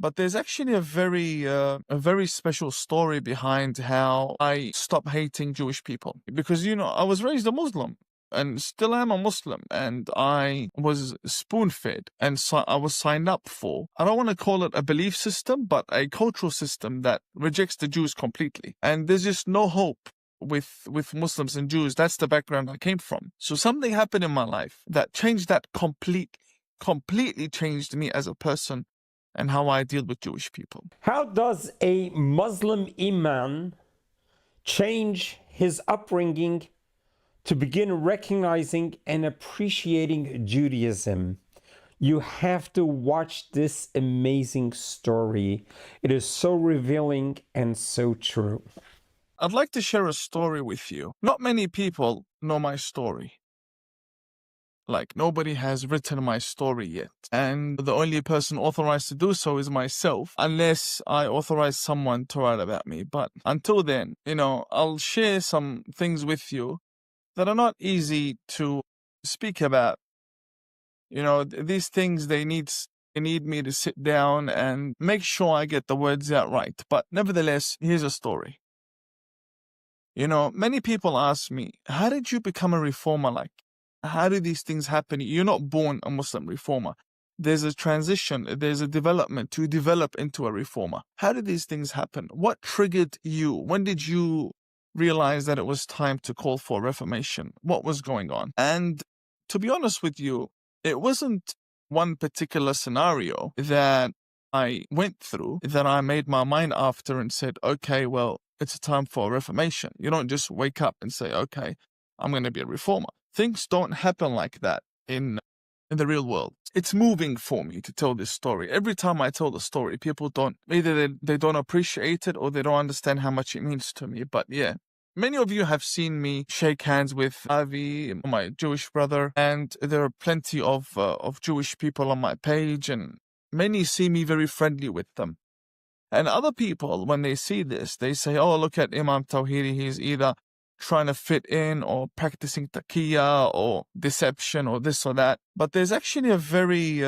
But there's actually a very special story behind how I stopped hating Jewish people. Because, I was raised a Muslim and still am a Muslim, and I was spoon-fed, and so I was signed up for, I don't want to call it a belief system, but a cultural system that rejects the Jews completely. And there's just no hope with Muslims and Jews. That's the background I came from. So something happened in my life that changed that completely changed me as a person and how I deal with Jewish people. How does a Muslim imam change his upbringing to begin recognizing and appreciating Judaism? You have to watch this amazing story. It is so revealing and so true. I'd like to share a story with you. Not many people know my story. Like, nobody has written my story yet. And the only person authorized to do so is myself, unless I authorize someone to write about me. But until then, I'll share some things with you that are not easy to speak about. These things, they need me to sit down and make sure I get the words out right. But nevertheless, here's a story. Many people ask me, how did you become a reformer? Like, how do these things happen? You're not born a Muslim reformer. There's a transition, there's a development to develop into a reformer. How did these things happen? What triggered you? When did you realize that it was time to call for reformation? What was going on? And to be honest with you, it wasn't one particular scenario that I went through that I made my mind after and said, okay, well, it's a time for a reformation. You don't just wake up and say, okay, I'm going to be a reformer. Things don't happen like that in the real world. It's moving for me to tell this story. Every time I tell the story, people either they don't appreciate it or they don't understand how much it means to me. But yeah, many of you have seen me shake hands with Avi, my Jewish brother, and there are plenty of Jewish people on my page, and many see me very friendly with them. And other people, when they see this, they say, oh, look at Imam Tawhidi, he's either trying to fit in or practicing taqiyya or deception or this or that. But there's actually a very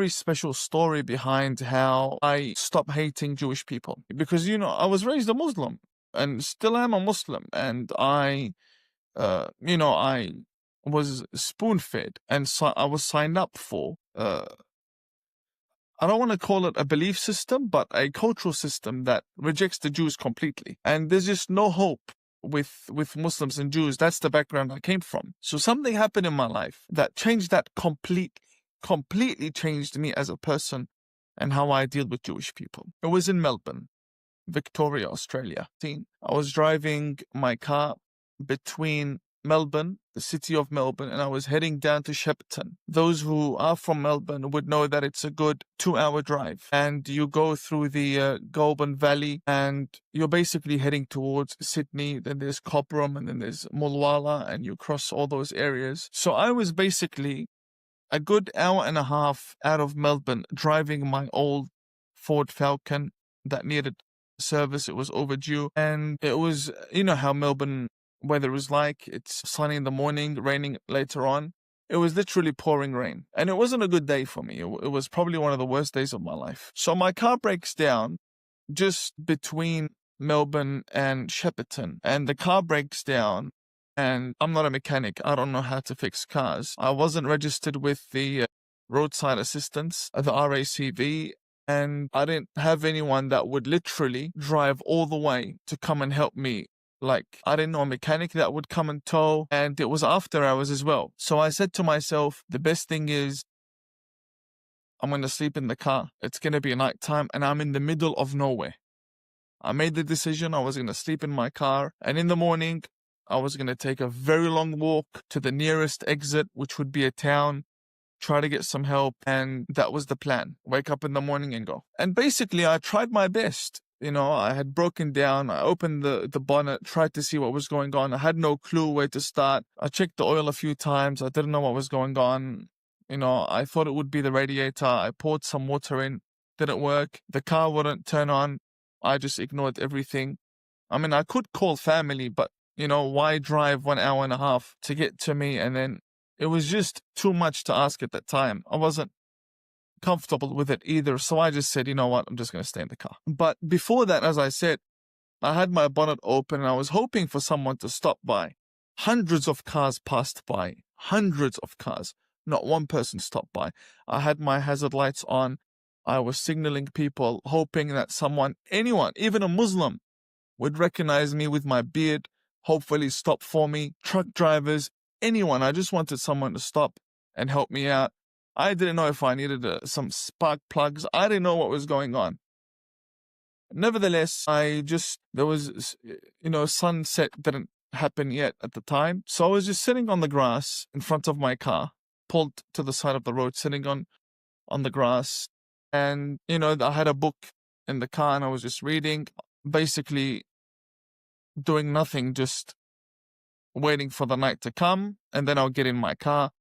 special story behind how I stopped hating Jewish people. Because, I was raised a Muslim and still am a Muslim, and I was spoon-fed, and so I was signed up for, I don't want to call it a belief system, but a cultural system that rejects the Jews completely. And there's just no hope with Muslims and Jews. That's the background I came from. So something happened in my life that changed that completely changed me as a person and how I deal with Jewish people. It was in Melbourne, Victoria, Australia. I was driving my car between Melbourne, the city of Melbourne, and I was heading down to Shepparton. Those who are from Melbourne would know that it's a good 2-hour drive, and you go through the Goulburn Valley, and you're basically heading towards Sydney. Then there's Cobram, and then there's Mulwala, and you cross all those areas. So I was basically a good hour and a half out of Melbourne driving my old Ford Falcon that needed service. It was overdue, and it was, how Melbourne weather is like. It's sunny in the morning, raining later on. It was literally pouring rain, and it wasn't a good day for me. It was probably one of the worst days of my life. So my car breaks down just between Melbourne and Shepparton, and the car breaks down, and I'm not a mechanic. I don't know how to fix cars. I wasn't registered with the roadside assistance, the RACV, and I didn't have anyone that would literally drive all the way to come and help me. Like, I didn't know a mechanic that would come and tow, and it was after hours as well. So I said to myself, the best thing is I'm going to sleep in the car. It's going to be nighttime, and I'm in the middle of nowhere. I made the decision I was going to sleep in my car, and in the morning, I was going to take a very long walk to the nearest exit, which would be a town, try to get some help, and that was the plan. Wake up in the morning and go. And basically, I tried my best. I had broken down. I opened the bonnet, tried to see what was going on. I had no clue where to start. I checked the oil a few times. I didn't know what was going on. I thought it would be the radiator. I poured some water in. Didn't work. The car wouldn't turn on. I just ignored everything. I mean, I could call family, but, why drive 1 hour and a half to get to me? And then it was just too much to ask at that time. I wasn't comfortable with it either. So I just said, you know what, I'm just going to stay in the car. But before that, as I said, I had my bonnet open and I was hoping for someone to stop by. Hundreds of cars passed by. Hundreds of cars. Not one person stopped by. I had my hazard lights on. I was signaling people, hoping that someone, anyone, even a Muslim, would recognize me with my beard, hopefully stop for me. Truck drivers, anyone. I just wanted someone to stop and help me out. I didn't know if I needed some spark plugs. I didn't know what was going on. Nevertheless, there was, sunset didn't happen yet at the time. So I was just sitting on the grass in front of my car, pulled to the side of the road, sitting on the grass. And, I had a book in the car and I was just reading, basically doing nothing, just waiting for the night to come. And then I'll get in my car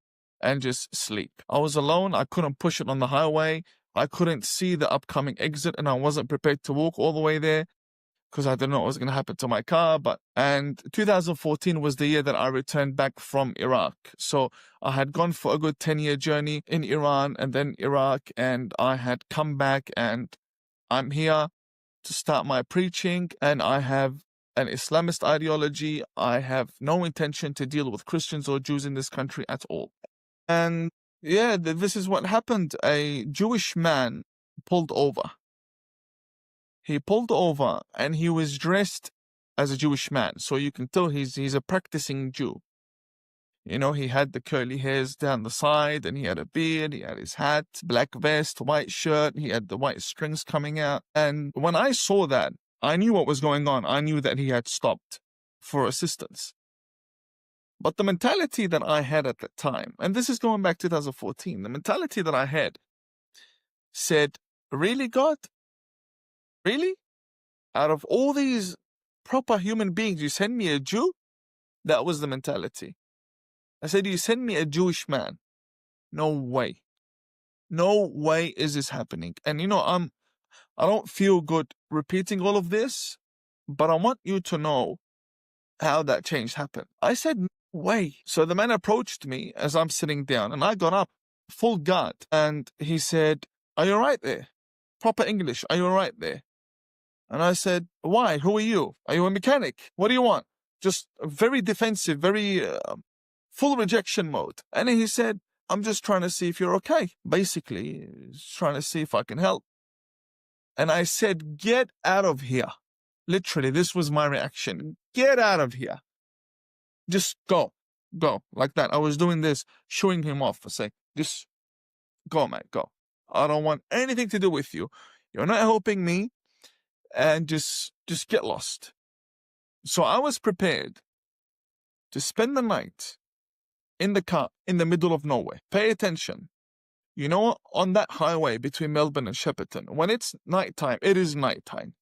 and just sleep. I was alone. I couldn't push it on the highway. I couldn't see the upcoming exit and I wasn't prepared to walk all the way there because I didn't know what was going to happen to my car. And 2014 was the year that I returned back from Iraq. So I had gone for a good 10-year journey in Iran and then Iraq, and I had come back and I'm here to start my preaching, and I have an Islamist ideology. I have no intention to deal with Christians or Jews in this country at all. And yeah, this is what happened. A Jewish man pulled over. He pulled over and he was dressed as a Jewish man. So you can tell he's a practicing Jew. He had the curly hairs down the side and he had a beard, he had his hat, black vest, white shirt, he had the white strings coming out. And when I saw that, I knew what was going on. I knew that he had stopped for assistance. But the mentality that I had at that time, and this is going back 2014, the mentality that I had said, really, God? Really? Out of all these proper human beings, you send me a Jew? That was the mentality. I said, you send me a Jewish man? No way. No way is this happening. And I don't feel good repeating all of this, but I want you to know how that change happened. I said, no way. So the man approached me as I'm sitting down and I got up full guard and he said, are you all right there? Proper English, are you all right there? And I said, why? Who are you? Are you a mechanic? What do you want? Just very defensive, very full rejection mode. And he said, I'm just trying to see if you're okay. Basically, just trying to see if I can help. And I said, get out of here. Literally, this was my reaction. Get out of here. Just go. Go. Like that. I was doing this, showing him off. I say, just go, man, go. I don't want anything to do with you. You're not helping me. And just get lost. So I was prepared to spend the night in the car in the middle of nowhere. Pay attention. On that highway between Melbourne and Shepparton, when it's nighttime, it is nighttime.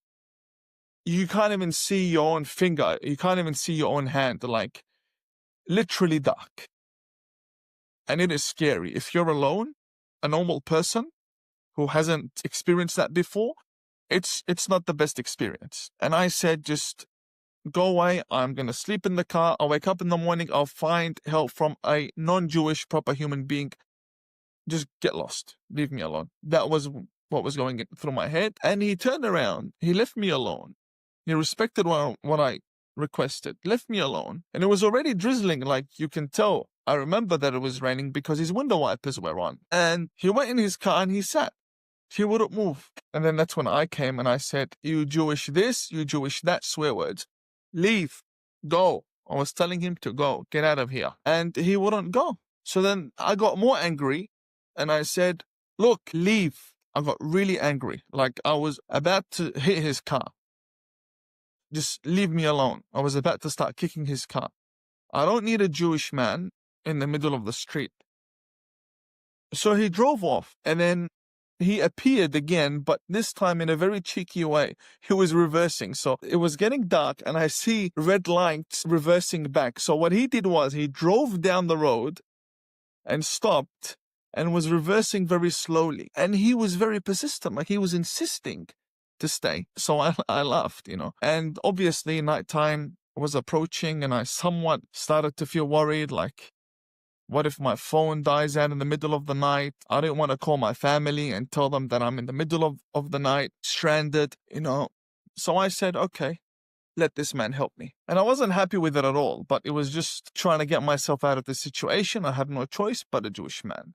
You can't even see your own finger. You can't even see your own hand, like literally dark. And it is scary. If you're alone, a normal person who hasn't experienced that before, it's not the best experience. And I said, just go away. I'm going to sleep in the car. I'll wake up in the morning. I'll find help from a non-Jewish proper human being. Just get lost. Leave me alone. That was what was going through my head. And he turned around. He left me alone. He respected what I requested. Left me alone. And it was already drizzling, like you can tell. I remember that it was raining because his window wipers were on. And he went in his car and he sat. He wouldn't move. And then that's when I came and I said, you Jewish this, you Jewish that, swear words. Leave. Go. I was telling him to go. Get out of here. And he wouldn't go. So then I got more angry and I said, look, leave. I got really angry. Like I was about to hit his car. Just leave me alone. I was about to start kicking his car. I don't need a Jewish man in the middle of the street. So he drove off and then he appeared again, but this time in a very cheeky way. He was reversing. So it was getting dark and I see red lights reversing back. So what he did was he drove down the road and stopped and was reversing very slowly. And he was very persistent, like he was insisting to stay. So I laughed, And obviously nighttime was approaching and I somewhat started to feel worried, like What if my phone dies out in the middle of the night? I didn't want to call my family and tell them that I'm in the middle of the night, stranded, So I said, okay, let this man help me. And I wasn't happy with it at all, but it was just trying to get myself out of the situation. I had no choice but a Jewish man.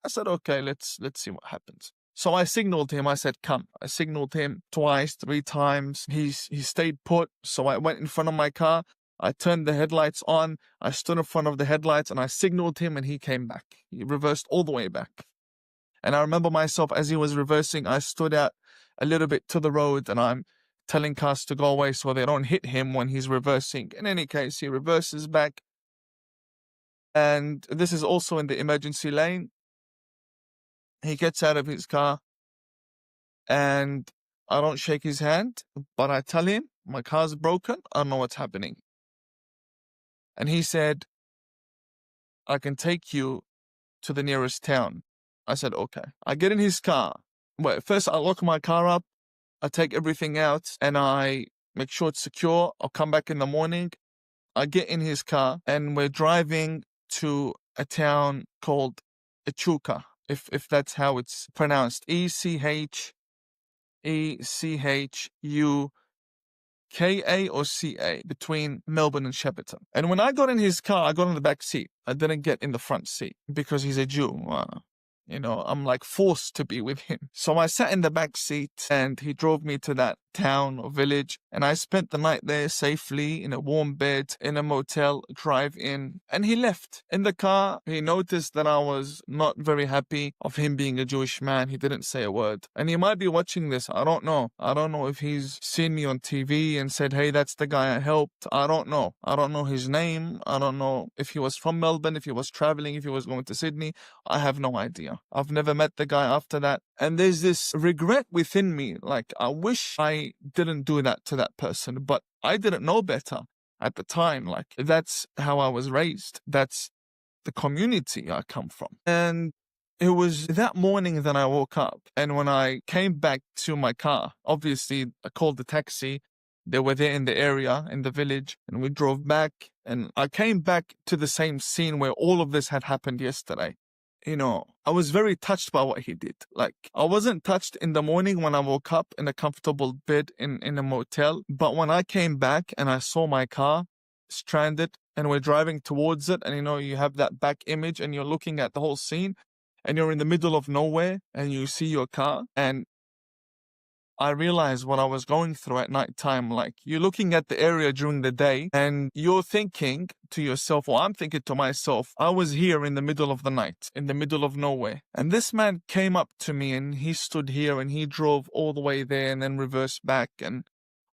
I said, okay, let's see what happens. So I signaled him. I said, come. I signaled him twice, 3 times. He stayed put. So I went in front of my car. I turned the headlights on. I stood in front of the headlights and I signaled him and he came back. He reversed all the way back. And I remember myself as he was reversing, I stood out a little bit to the road and I'm telling cars to go away so they don't hit him when he's reversing. In any case, he reverses back. And this is also in the emergency lane. He gets out of his car and I don't shake his hand, but I tell him my car's broken. I don't know what's happening. And he said, I can take you to the nearest town. I said, okay. I get in his car. Well, first I lock my car up. I take everything out and I make sure it's secure. I'll come back in the morning. I get in his car and we're driving to a town called Echuca, if that's how it's pronounced. ECHECHUKA or CA, between Melbourne and Shepparton. And when I got in his car, I got in the back seat. I didn't get in the front seat because he's a Jew. I'm like forced to be with him. So I sat in the back seat and he drove me to that town or village. And I spent the night there safely in a warm bed, in a motel, drive-in. And he left. In the car, he noticed that I was not very happy of him being a Jewish man. He didn't say a word. And he might be watching this. I don't know. I don't know if he's seen me on TV and said, hey, that's the guy I helped. I don't know. I don't know his name. I don't know if he was from Melbourne, if he was traveling, if he was going to Sydney. I have no idea. I've never met the guy after that. And there's this regret within me. Like, I wish I didn't do that to that person, but I didn't know better at the time. Like, that's how I was raised. That's the community I come from. And it was that morning that I woke up. And when I came back to my car, obviously I called the taxi. They were there in the area, in the village, and we drove back. And I came back to the same scene where all of this had happened yesterday. I was very touched by what he did. Like, I wasn't touched in the morning when I woke up in a comfortable bed in a motel. But when I came back and I saw my car stranded and we're driving towards it, and you have that back image and you're looking at the whole scene and you're in the middle of nowhere and you see your car, and I realized what I was going through at night time. Like, you're looking at the area during the day and you're thinking to yourself, or I'm thinking to myself, I was here in the middle of the night, in the middle of nowhere. And this man came up to me and he stood here and he drove all the way there and then reversed back and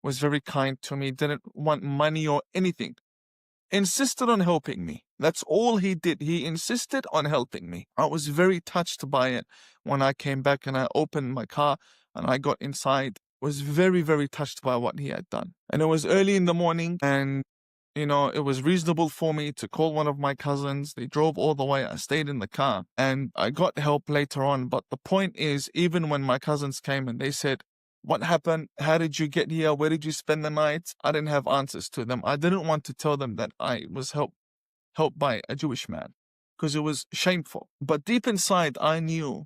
was very kind to me, didn't want money or anything. Insisted on helping me. That's all he did. He insisted on helping me. I was very touched by it when I came back and I opened my car and I got inside. Was very, very touched by what he had done. And it was early in the morning and, it was reasonable for me to call one of my cousins. They drove all the way. I stayed in the car and I got help later on. But the point is, even when my cousins came and they said, what happened? How did you get here? Where did you spend the night? I didn't have answers to them. I didn't want to tell them that I was helped by a Jewish man because it was shameful. But deep inside, I knew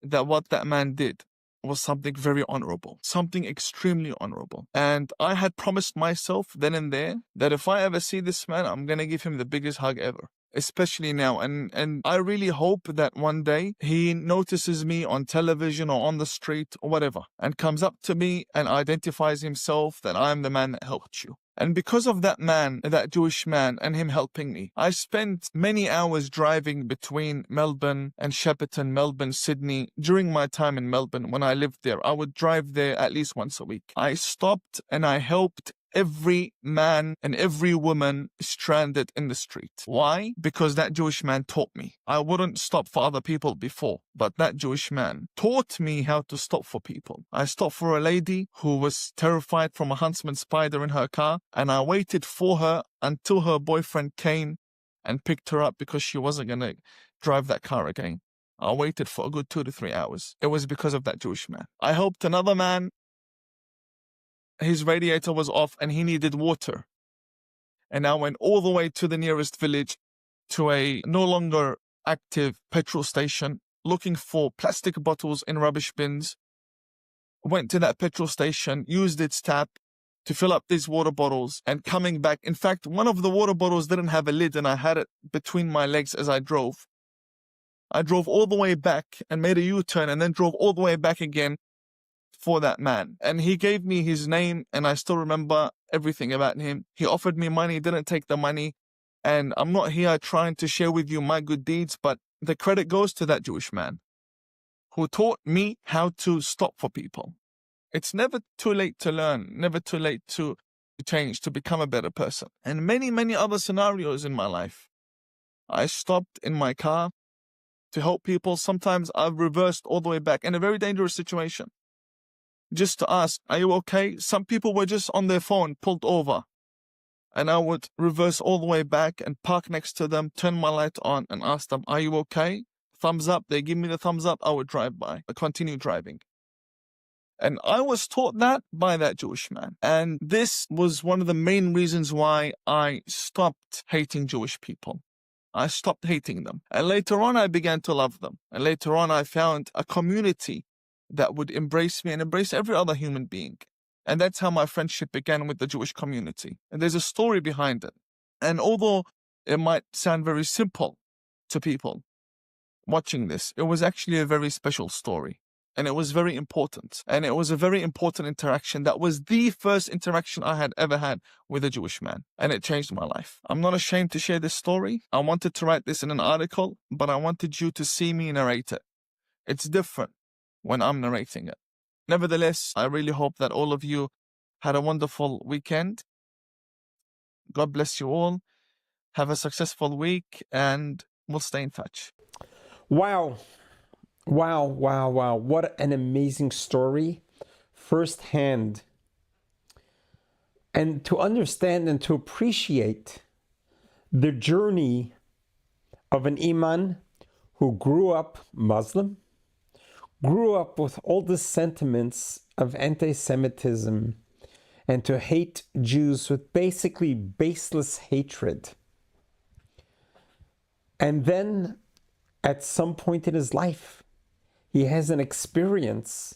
that what that man did was something very honorable, something extremely honorable. And I had promised myself then and there that if I ever see this man, I'm going to give him the biggest hug ever, especially now. And I really hope that one day he notices me on television or on the street or whatever and comes up to me and identifies himself that I'm the man that helped you. And because of that man, that Jewish man, and him helping me, I spent many hours driving between Melbourne and Shepparton, Melbourne, Sydney. During my time in Melbourne, when I lived there, I would drive there at least once a week. I stopped and I helped every man and every woman stranded in the street. Why? Because that Jewish man taught me. I wouldn't stop for other people before, but that Jewish man taught me how to stop for people. I stopped for a lady who was terrified from a huntsman spider in her car, and I waited for her until her boyfriend came and picked her up because she wasn't going to drive that car again. I waited for a good 2 to 3 hours. It was because of that Jewish man. I helped another man. His radiator was off and he needed water. And I went all the way to the nearest village to a no longer active petrol station, looking for plastic bottles in rubbish bins. Went to that petrol station, used its tap to fill up these water bottles, and coming back. In fact, one of the water bottles didn't have a lid, and I had it between my legs as I drove. I drove all the way back and made a U-turn, and then drove all the way back again for that man. And he gave me his name, and I still remember everything about him. He offered me money, didn't take the money. And I'm not here trying to share with you my good deeds, but the credit goes to that Jewish man who taught me how to stop for people. It's never too late to learn, never too late to change, to become a better person. And many, many other scenarios in my life. I stopped in my car to help people. Sometimes I've reversed all the way back in a very dangerous situation, just to ask, are you okay? Some people were just on their phone, pulled over. And I would reverse all the way back and park next to them, turn my light on and ask them, are you okay? Thumbs up. They give me the thumbs up. I would drive by. I continue driving. And I was taught that by that Jewish man. And this was one of the main reasons why I stopped hating Jewish people. I stopped hating them. And later on, I began to love them. And later on, I found a community that would embrace me and embrace every other human being. And that's how my friendship began with the Jewish community. And there's a story behind it. And although it might sound very simple to people watching this, it was actually a very special story. And it was very important. And it was a very important interaction. That was the first interaction I had ever had with a Jewish man. And it changed my life. I'm not ashamed to share this story. I wanted to write this in an article, but I wanted you to see me narrate it. It's different when I'm narrating it. Nevertheless, I really hope that all of you had a wonderful weekend. God bless you all. Have a successful week, and we'll stay in touch. Wow. Wow, wow, wow. What an amazing story. Firsthand. And to understand and to appreciate the journey of an Imam who grew up Muslim, grew up with all the sentiments of anti-Semitism and to hate Jews with basically baseless hatred. And then at some point in his life, he has an experience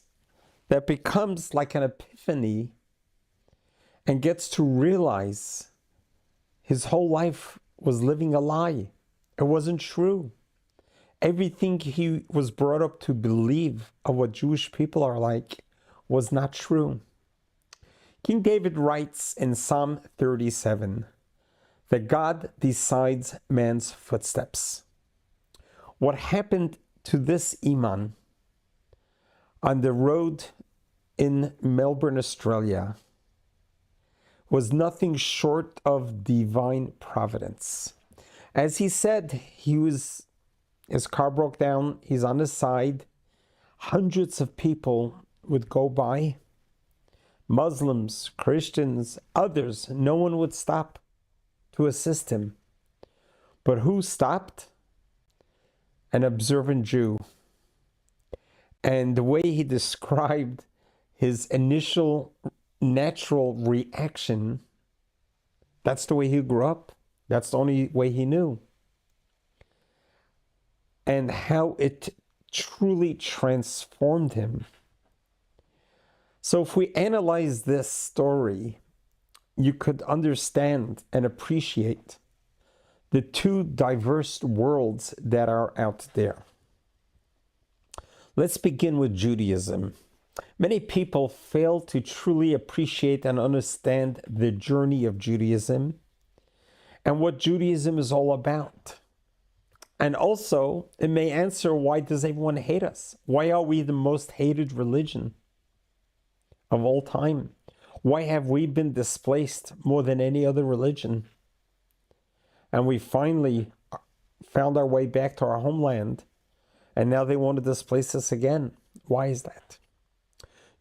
that becomes like an epiphany and gets to realize his whole life was living a lie. It wasn't true. Everything he was brought up to believe of what Jewish people are like was not true. King David writes in Psalm 37 that God decides man's footsteps. What happened to this Imam on the road in Melbourne, Australia, was nothing short of divine providence. As he said, his car broke down, he's on his side, hundreds of people would go by, Muslims, Christians, others, no one would stop to assist him. But who stopped? An observant Jew. And the way he described his initial natural reaction, that's the way he grew up. That's the only way he knew. And how it truly transformed him. So if we analyze this story, you could understand and appreciate the two diverse worlds that are out there. Let's begin with Judaism. Many people fail to truly appreciate and understand the journey of Judaism and what Judaism is all about. And also, it may answer, why does everyone hate us? Why are we the most hated religion of all time? Why have we been displaced more than any other religion? And we finally found our way back to our homeland, and now they want to displace us again. Why is that?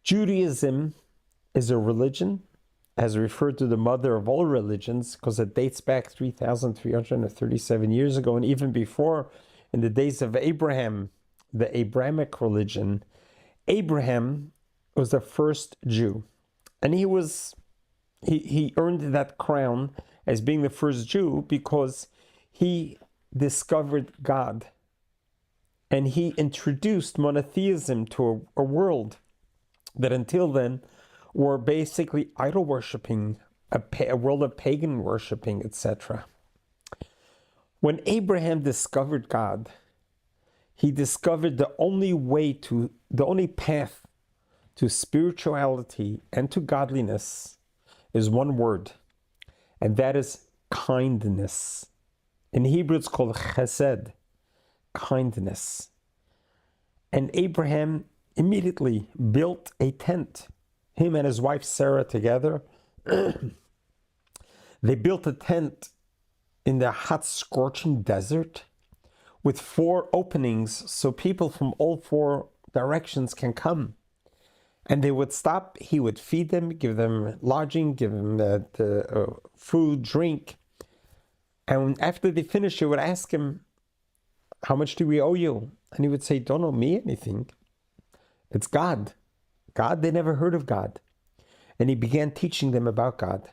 Judaism is a religion, as referred to the mother of all religions, because it dates back 3,337 years ago, and even before, in the days of Abraham, the Abrahamic religion. Abraham was the first Jew, and he earned that crown as being the first Jew because he discovered God, and he introduced monotheism to a world that until then were basically idol worshipping, a world of pagan worshipping, etc. When Abraham discovered God, he discovered the only path to spirituality and to godliness is one word, and that is kindness. In Hebrew, it's called chesed, kindness. And Abraham immediately built a tent. Him and his wife Sarah together, they built a tent in the hot, scorching desert with 4 openings so people from all 4 directions can come. And they would stop, he would feed them, give them lodging, give them food, drink. And after they finished, they would ask him, how much do we owe you? And he would say, don't owe me anything. It's God. God, they never heard of God. And he began teaching them about God.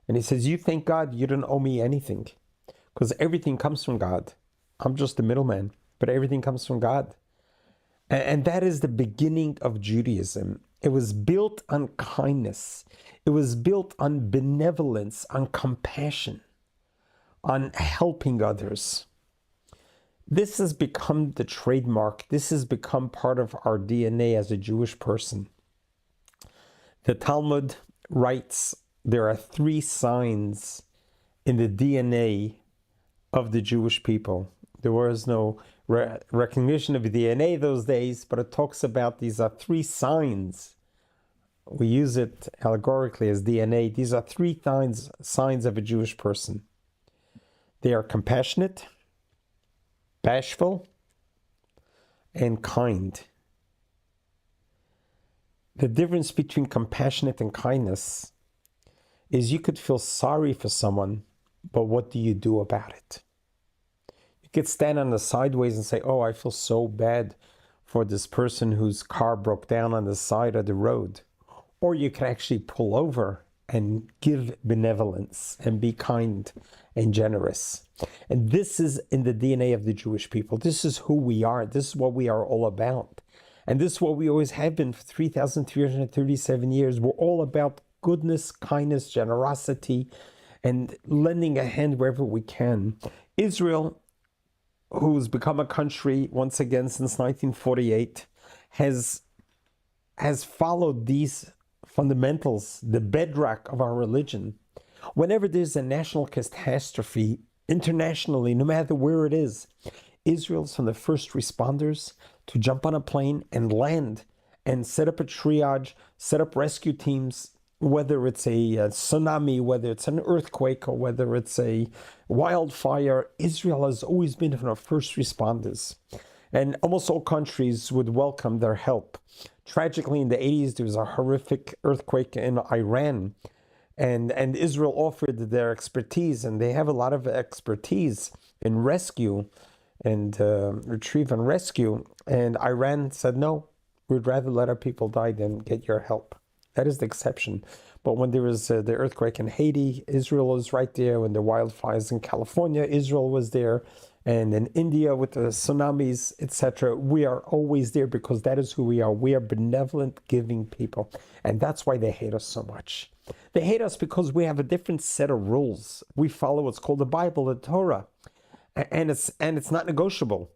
And he says, you thank God you don't owe me anything, because everything comes from God. I'm just the middleman, but everything comes from God. And that is the beginning of Judaism. It was built on kindness. It was built on benevolence, on compassion, on helping others. This has become the trademark. This has become part of our DNA as a Jewish person. The Talmud writes there are 3 signs in the DNA of the Jewish people. There was no recognition of DNA those days, but it talks about these are 3 signs. We use it allegorically as DNA. These are 3 signs of a Jewish person. They are compassionate, bashful, and kind. The difference between compassionate and kindness is you could feel sorry for someone, but what do you do about it? You could stand on the sideways and say, oh, I feel so bad for this person whose car broke down on the side of the road. Or you could actually pull over and give benevolence and be kind and generous. And this is in the DNA of the Jewish people. This is who we are. This is what we are all about. And this is what we always have been for 3,337 years. We're all about goodness, kindness, generosity, and lending a hand wherever we can. Israel, who's become a country once again since 1948, has followed these fundamentals, the bedrock of our religion. Whenever there's a national catastrophe, internationally, no matter where it is, Israel's from the first responders to jump on a plane and land and set up a triage, set up rescue teams, whether it's a tsunami, whether it's an earthquake, or whether it's a wildfire. Israel has always been from the first responders. And almost all countries would welcome their help. Tragically, in the 80s, there was a horrific earthquake in Iran. And Israel offered their expertise, and they have a lot of expertise in rescue and retrieve and rescue. And Iran said, no, we'd rather let our people die than get your help. That is the exception. But when there was the earthquake in Haiti, Israel was right there. When the wildfires in California, Israel was there. And in India with the tsunamis, etc., we are always there because that is who we are. We are benevolent, giving people. And that's why they hate us so much. They hate us because we have a different set of rules. We follow what's called the Bible, the Torah. And it's not negotiable.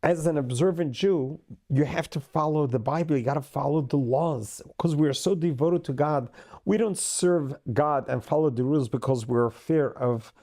As an observant Jew, you have to follow the Bible. You got to follow the laws because we are so devoted to God. We don't serve God and follow the rules because we're fear of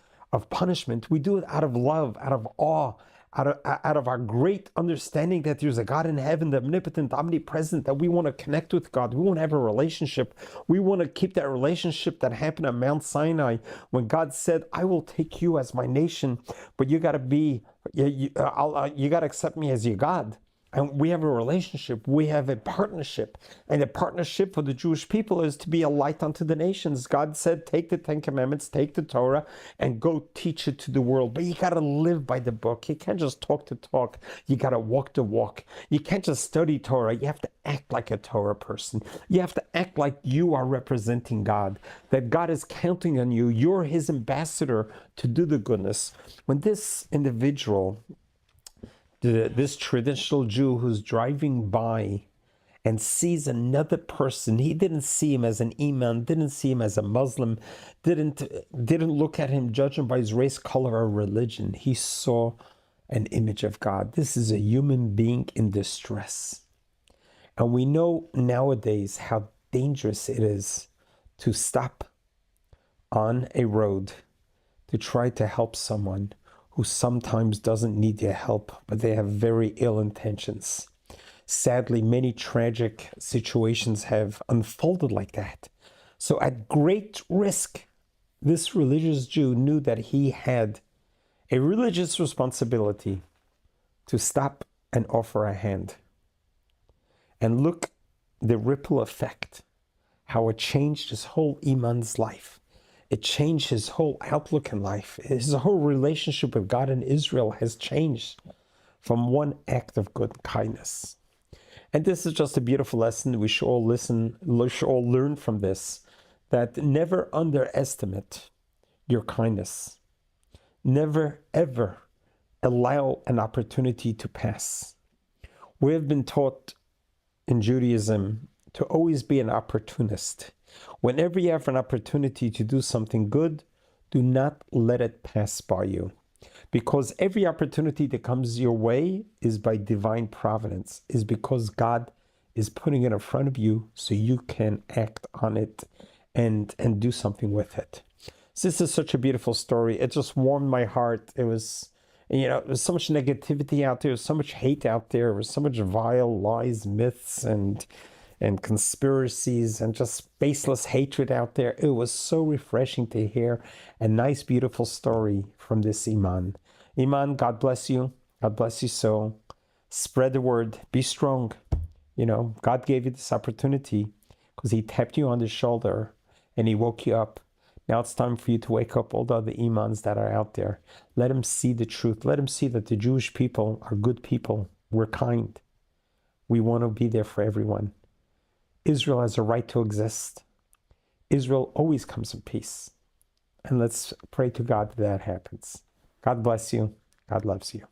punishment. We do it out of love, out of awe, out of our great understanding that there's a God in heaven, the omnipotent, omnipresent, that we want to connect with God. We want to have a relationship. We want to keep that relationship that happened at Mount Sinai when God said, I will take you as my nation, but you got to be, you got to accept me as your God. And we have a relationship, we have a partnership. And the partnership for the Jewish people is to be a light unto the nations. God said, take the 10 Commandments, take the Torah, and go teach it to the world. But you got to live by the book. You can't just talk the talk. You got to walk the walk. You can't just study Torah. You have to act like a Torah person. You have to act like you are representing God, that God is counting on you. You're his ambassador to do the goodness. When this individual, this traditional Jew who's driving by and sees another person, he didn't see him as an Imam, didn't see him as a Muslim, didn't look at him, judge him by his race, color, or religion. He saw an image of God. This is a human being in distress. And we know nowadays how dangerous it is to stop on a road to try to help someone who sometimes doesn't need your help, but they have very ill intentions. Sadly, many tragic situations have unfolded like that. So at great risk, this religious Jew knew that he had a religious responsibility to stop and offer a hand. And look, the ripple effect, how it changed his whole Iman's life. It changed his whole outlook in life. His whole relationship with God and Israel has changed from one act of good kindness. And this is just a beautiful lesson. We should all learn from this, that never underestimate your kindness. Never, ever allow an opportunity to pass. We have been taught in Judaism to always be an opportunist. Whenever you have an opportunity to do something good, do not let it pass by you. Because every opportunity that comes your way is by divine providence, is because God is putting it in front of you so you can act on it and do something with it. So this is such a beautiful story. It just warmed my heart. It was, there's so much negativity out there, so much hate out there, there's so much vile lies, myths, and conspiracies and just baseless hatred out there. It was so refreshing to hear a nice, beautiful story from this Imam. Imam, God bless you. God bless you so. Spread the word. Be strong. God gave you this opportunity because he tapped you on the shoulder and he woke you up. Now it's time for you to wake up all the other Imams that are out there. Let them see the truth. Let them see that the Jewish people are good people. We're kind. We want to be there for everyone. Israel has a right to exist. Israel always comes in peace. And let's pray to God that happens. God bless you. God loves you.